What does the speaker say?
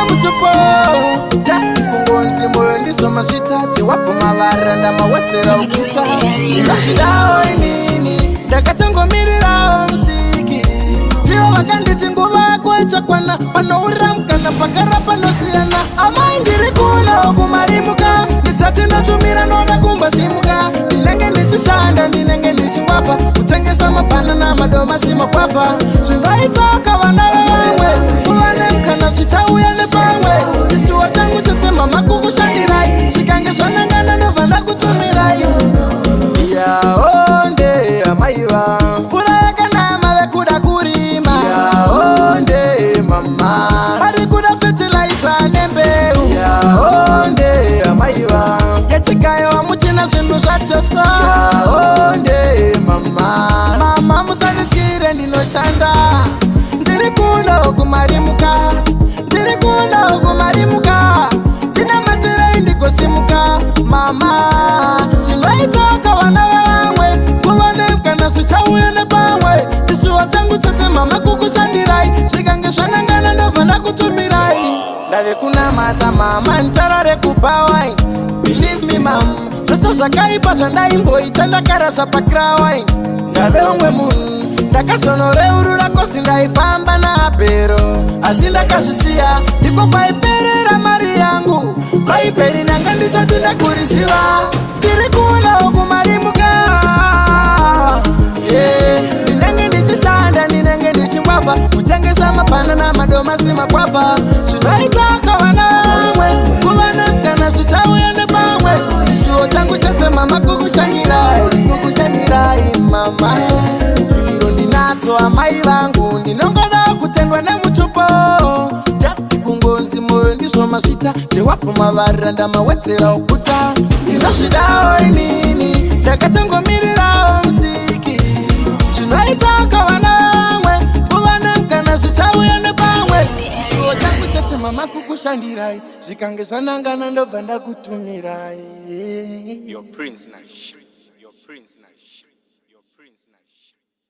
mutupo just kungonzi moyo ndizo mashitati wafuma varanda mawetsera ukuta ndashidao inini ndakatangomirirawo msiki tiwo vakanditi nguva kwechakwana panouramukana pakara panosiyana amai ndiri kuno kumarimuka nditsati ndatumira noda kumbasimuka ndinenge ndichishanda ndinenge ndichingwapa kutengesa mabanana madomasi makwapa zvinoitaka vana vevamwe kuva nemukana zvichauya nepamwe isiwo changu chete mama kukushandirai zvikange zvanangana ndobva ndakutumirai yaonde amaiva mvura yakanama vekuda kurima yaonde mama ari kuda fertilizer nembeu yaonde amaiva yechikayo muchina zvinhu zvachoso yaonde mama musanditire ndinoshanda ndiri kuno kumarimuka ndiri kuno kumarimuka tina matirei ndigosimuka mama zvinoitaka vana vamwe kuva nemukana zvichauya nepamwe chisuwa changu chete mama kukushandirai zvikange zvanangana ndobva ndakutumirai ndave kunamata mama ntara rekupawai believe me mam zvose zvakaipa zvandaimboita ndakarasa pakrawai ndave umwe munhu ndakazonoreurura kosi ndaifamba naapero asi ndakazvisiya ndiko kwaiperera mari yangu vaiperi nanga ndisati ndakuriziva ndiri kuno kumarimuka ndinenge ndichishanda ndinenge ndichingwapa kutengesa mabanana madomasi makwapa zvinoitaka vana vamwe kuva nemukana zvichauya nepamwe isiwo changu chete mama kukushanyirai mama zviro ndinadzo amai vangu ndinongoda kutendwa nemutupo just kungonzi moyo ndizvo masvita ndewapfuma varanda mawedzera ukuta ndinozvidawo inini ndakatangomirirawo musiki zvinoitaka vana vamwe kuva nemukana zvichauya nepamwe isiwo changu chete mama kukushandirai zvikange zvanangana ndobva ndakutumirai. Your prince Nash. Your prince.